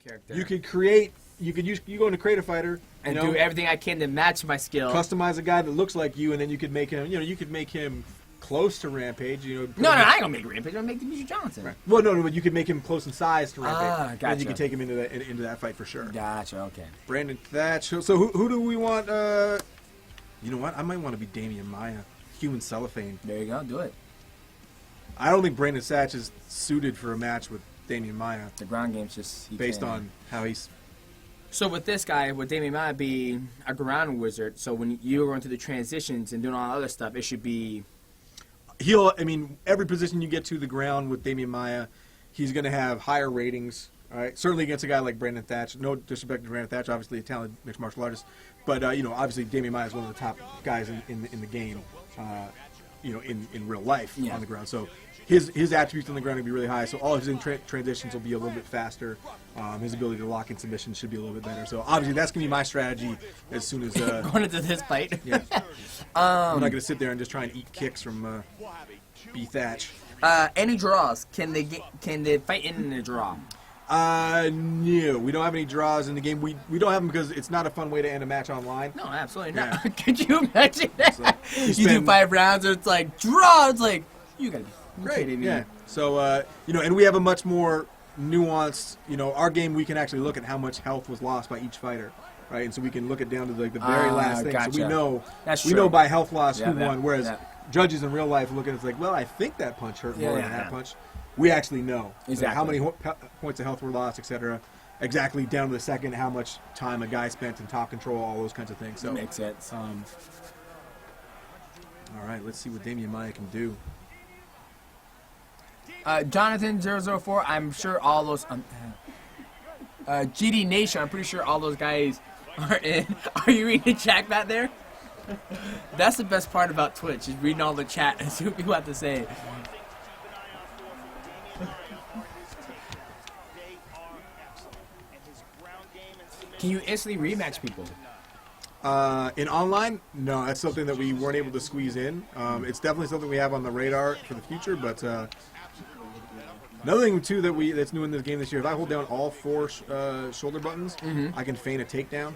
character. You could create. You go into Create a Fighter and do everything I can to match my skill. Customize a guy that looks like you, and then you could make him. You could make him close to Rampage. No, I ain't gonna make Rampage. I'm gonna make Demetrious Johnson. Right. Well, no, but you could make him close in size to Rampage. Gotcha. And you could take him into that fight for sure. Gotcha. Okay. Brandon Thatch. So who do we want? You know what? I might want to be Damian Maia, Human Cellophane. There you go. Do it. I don't think Brandon Thatch is suited for a match with Damian Maia. The ground game's just based on how he's. So with this guy, with Damian Maia be a ground wizard, so when you're going through the transitions and doing all that other stuff, it should be. Every position you get to the ground with Damian Maia, he's going to have higher ratings. All right, certainly against a guy like Brandon Thatch. No disrespect to Brandon Thatch, obviously a talented mixed martial artist, but obviously Damian Maia is one of the top guys in the game. In real life on the ground. So his attributes on the ground will be really high. So all of his transitions will be a little bit faster. His ability to lock in submissions should be a little bit better. So obviously that's going to be my strategy as soon as going into this fight. Yeah, I'm not going to sit there and just try and eat kicks from B Thatch. Any draws? Can they fight in a draw? No, we don't have any draws in the game. We don't have them because it's not a fun way to end a match online. No, absolutely not. Could you imagine that? So you do 5 rounds, and it's like draw. It's like you gotta be kidding me. Yeah. So and we have a much more nuanced. Our game we can actually look at how much health was lost by each fighter, right? And so we can look it down to the very last thing. Gotcha. So we know by health loss who won. Whereas judges in real life look at it, it's like, well, I think that punch hurt more than that punch. We actually know exactly how many points of health were lost, etc. Exactly down to the second, how much time a guy spent in top control, all those kinds of things. So makes sense. All right, let's see what Damian Maia can do. Jonathan 004. I'm sure all those. GD Nation. I'm pretty sure all those guys are in. Are you reading the chat back there? That's the best part about Twitch is reading all the chat and see what people have to say. Can you instantly rematch people? In online, no, that's something that we weren't able to squeeze in. It's definitely something we have on the radar for the future, but another thing too that's new in this game this year, if I hold down all 4 shoulder buttons, I can feign a takedown.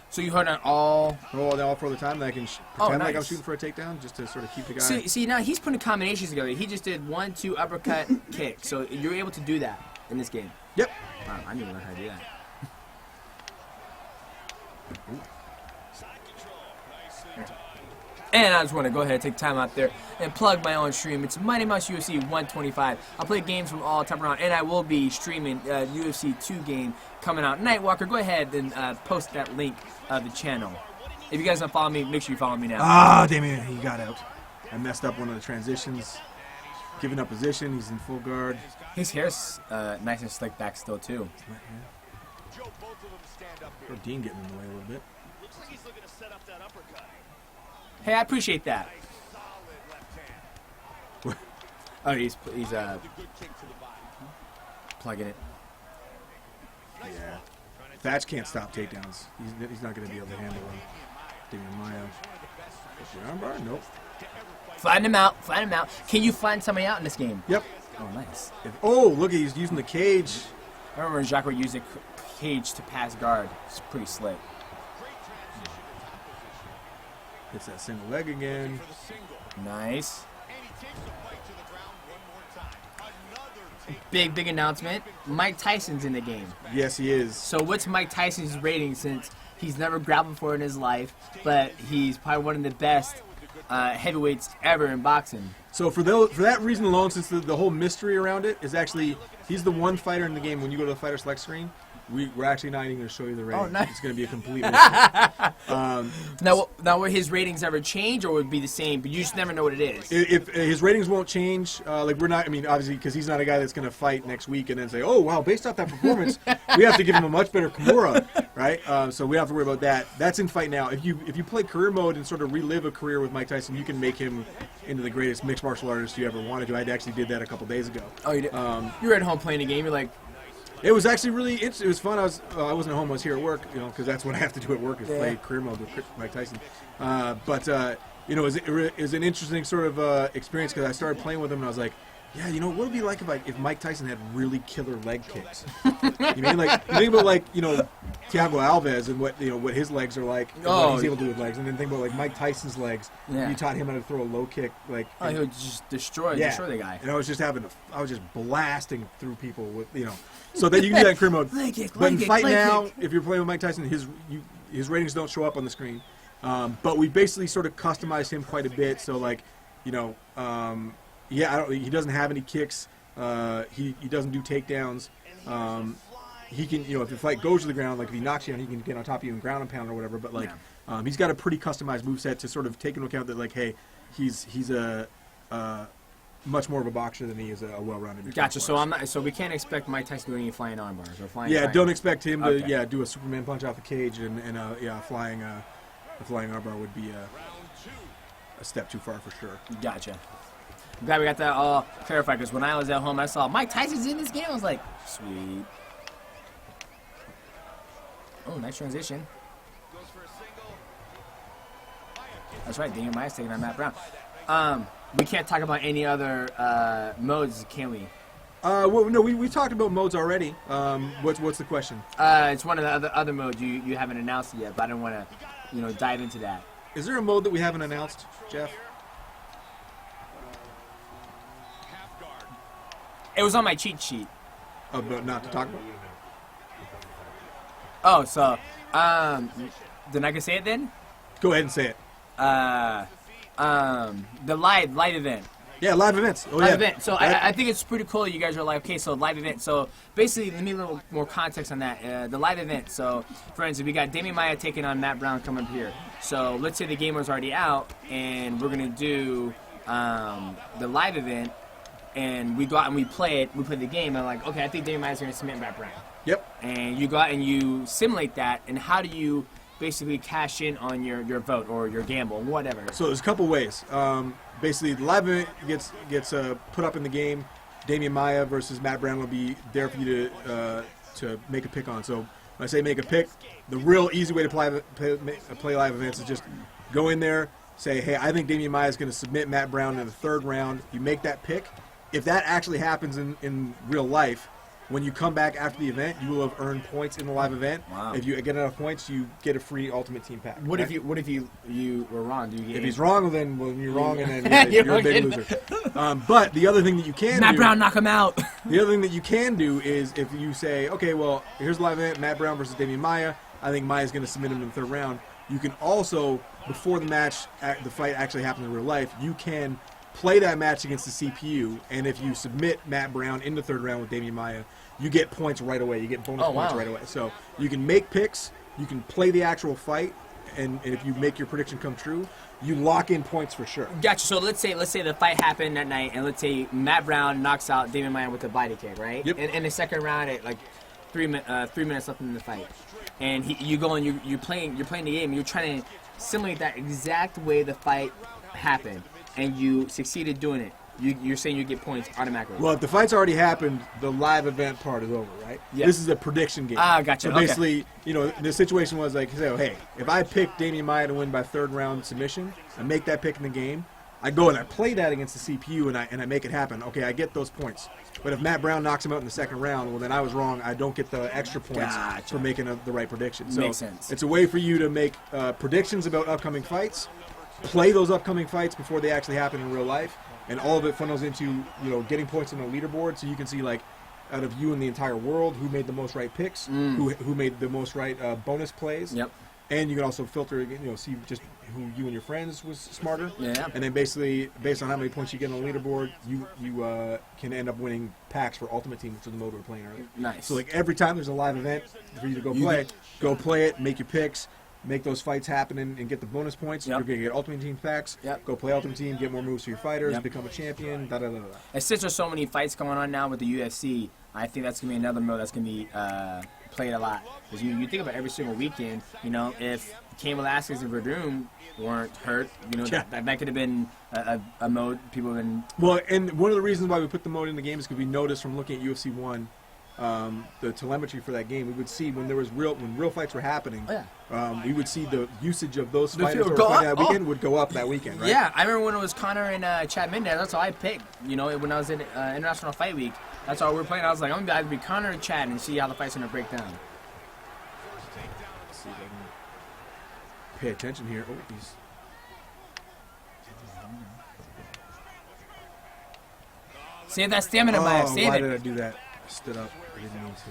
So you hold down all 4 of the time, and I can pretend like I'm shooting for a takedown just to sort of keep the guy. See, now he's putting combinations together. He just did 1, 2 uppercut kick. So you're able to do that in this game. Yep. Wow, I didn't even know how to do that. And I just want to go ahead and take time out there and plug my own stream. It's Mighty Mouse UFC 125. I play games from all time around, and I will be streaming UFC 2 game coming out. Nightwalker, go ahead and post that link of the channel. If you guys don't follow me, make sure you follow me now. Damien, he got out. I messed up one of the transitions. Giving up position, he's in full guard. His hair's nice and slick back still, too. Or Dean getting in the way a little bit. Hey, I appreciate that. Oh, he's plugging it. Yeah. Thatch can't stop takedowns. He's not going to be able to handle him. Damian Maia. Armbar? Nope. Find him out. Find him out. Can you find somebody out in this game? Yep. Oh, nice. Look, he's using the cage. I remember Jacques used the cage to pass guard. It's pretty slick. Hits that single leg again. Nice. Big announcement. Mike Tyson's in the game. Yes, he is. So what's Mike Tyson's rating since he's never grappled before in his life, but he's probably one of the best heavyweights ever in boxing? So for that reason alone, since the whole mystery around it is actually, he's the one fighter in the game when you go to the fighter select screen, we're actually not even going to show you the rating. Oh, nice. It's going to be a complete mystery. Now, will his ratings ever change, or would it be the same? But you just never know what it is. If his ratings won't change, we're not. I mean, obviously, because he's not a guy that's going to fight next week and then say, "Oh, wow, based off that performance, we have to give him a much better Kimura," right? So we don't have to worry about that. That's in fight now. If you play career mode and sort of relive a career with Mike Tyson, you can make him into the greatest mixed martial artist you ever wanted to. I actually did that a couple days ago. Oh, you did? You were at home playing a game. You're like. It was actually really interesting. It was fun. I wasn't at home. I was here at work, because that's what I have to do at work is play career mode with Mike Tyson. It was an interesting sort of experience because I started playing with him and I was like, Yeah, you know, what would it be like if Mike Tyson had really killer leg kicks? You mean like you think about like Thiago Alves and what his legs are like, and what he's able to do with legs, and then think about like Mike Tyson's legs. Yeah. You taught him how to throw a low kick, like he would just destroy the guy. And I was just blasting through people with so that you can do that in career mode. But in Fight Now, if you're playing with Mike Tyson, his ratings don't show up on the screen. But we basically sort of customized him quite a bit. So like, he doesn't have any kicks. He doesn't do takedowns. He can, if the fight goes to the ground, like if he knocks you down, he can get on top of you and ground and pound or whatever. But like, he's got a pretty customized moveset to sort of take into account that like, hey, he's a much more of a boxer than he is a well-rounded. Gotcha. So we can't expect Mike Tyson doing any flying arm bars or flying. Yeah, don't expect him to do a Superman punch off the cage and flying arm bar would be a step too far for sure. Gotcha. I'm glad we got that all clarified because when I was at home, I saw Mike Tyson's in this game. I was like, sweet. Oh, nice transition. That's right. Daniel Maia's taking on Matt Brown. We can't talk about any other modes, can we? Well, no, we talked about modes already. What's the question? It's one of the other modes you haven't announced it yet, but I don't want to, dive into that. Is there a mode that we haven't announced, Jeff? It was on my cheat sheet. Oh, but not to talk about. Oh, so then I can say it then? Go ahead and say it. The live event. Yeah, live events. Oh, live event. So I think it's pretty cool. You guys are like, okay, so live event. So basically, let me a little more context on that. The live event. So, for instance, we got Damian Maia taking on Matt Brown coming up here. So let's say the game was already out, and we're gonna do the live event, and we go out and we play it. We play the game, and I'm like, okay, I think Damian Maia's gonna submit Matt Brown. Yep. And you go out and you simulate that, and how do you basically cash in on your vote or your gamble, whatever? So there's a couple ways. Basically, the live event gets put up in the game. Damian Maia versus Matt Brown will be there for you to make a pick on. So when I say make a pick, the real easy way to play live events is just go in there, say, hey, I think Damian Maia is going to submit Matt Brown in the third round. You make that pick. If that actually happens in real life, when you come back after the event, you will have earned points in the live event. Wow. If you get enough points, you get a free Ultimate Team Pack. What if you were wrong? Do you get if he's wrong, then you're wrong, and then you're a big loser. But the other thing that you can Matt Brown, knock him out. The other thing that you can do is if you say, okay, well, here's the live event, Matt Brown versus Damian Maia. I think Maia's going to submit him in the third round. You can also, before the match, the fight actually happens in real life, you can play that match against the CPU, and if you submit Matt Brown in the third round with Damian Maia, you get points right away. You get bonus points right away. So you can make picks, you can play the actual fight, and if you make your prediction come true, you lock in points for sure. Gotcha. So let's say the fight happened that night, and let's say Matt Brown knocks out Damian Maia with a body kick, right? Yep. And in the second round, at like 3 minutes left in the fight, and you go and you're playing the game, and you're trying to simulate that exact way the fight happened, and you succeeded doing it. You're saying you get points automatically. Well, if the fight's already happened, the live event part is over, right? Yeah. This is a prediction game. Ah, gotcha. So basically, the situation was like, hey, if I pick Damian Maia to win by third round submission, I make that pick in the game, I go and I play that against the CPU and I make it happen. Okay, I get those points. But if Matt Brown knocks him out in the second round, well, then I was wrong. I don't get the extra points for making the right prediction. So makes sense. It's a way for you to make predictions about upcoming fights, play those upcoming fights before they actually happen in real life. And all of it funnels into, getting points on the leaderboard, so you can see, like, out of you in the entire world, who made the most right picks, who made the most right bonus plays. Yep. And you can also filter, see just who you and your friends was smarter. Yeah. And then basically, based on how many points you get on the leaderboard, you can end up winning packs for Ultimate Team, which is the mode we were playing earlier. Nice. So, like, every time there's a live event for you to go play it, make your picks, make those fights happen and get the bonus points. You're going to get Ultimate Team packs. Yep. Go play Ultimate Team, get more moves for your fighters, become a champion, da-da-da-da. And since there's so many fights going on now with the UFC, I think that's going to be another mode that's going to be played a lot. Because you think about every single weekend, if Cain Velasquez and Verdun weren't hurt, that could have been a mode people have been... Well, and one of the reasons why we put the mode in the game is because we noticed from looking at UFC 1 the telemetry for that game, we would see when real fights were happening. Oh, yeah. We would see the usage of those fighters field that go were fighting up. that weekend would go up that weekend, right? Yeah, I remember when it was Connor and Chad Mendez. That's all I picked. You know, when I was in International Fight Week, that's all we were playing. I was like, I'm gonna either be Connor or Chad and see how the fight's gonna break down. Let's see if I can pay attention here. Oh, he's. Save that stamina, Maia. Save why it. did I do that? I stood up. I didn't mean to.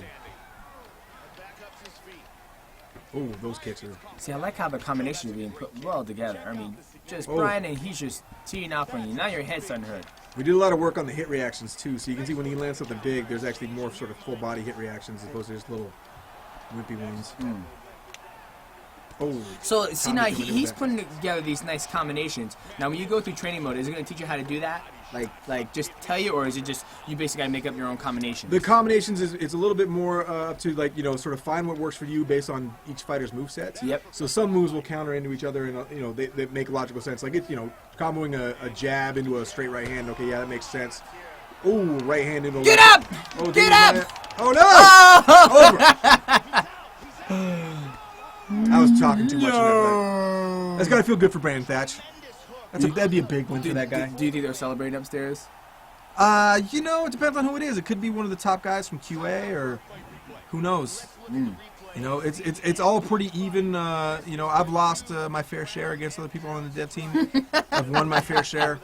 Oh, those kicks are. See, I like how the combinations are being put well together. I mean, just Oh. Brian and he's just teeing off on you. Now your head's starting to hurt. We did a lot of work on the hit reactions too, so you can see when he lands something big, there's actually more sort of full body hit reactions as opposed to just little wimpy ones. Oh, So, see, Tommy now coming in with he's that. putting together these nice combinations. Now, when you go through training mode, is it going to teach you how to do that? Like just tell you, or is it just you basically got to make up your own combinations? the combinations it's a little bit more up to like sort of find what works for you based on each fighter's movesets. Yep. So some moves will counter into each other, and they make logical sense. Like comboing a jab into a straight right hand. Okay, yeah, that makes sense. Oh, right hand into Get left. up! Oh, Get Damian up! Maia. Oh no! Over. I was talking too much. In that That's got to feel good for Brandon Thatch. That'd be a big win for that guy. Do you think they're celebrating upstairs? It depends on who it is. It could be one of the top guys from QA, or who knows. It's all pretty even. I've lost my fair share against other people on the dev team. I've won my fair share.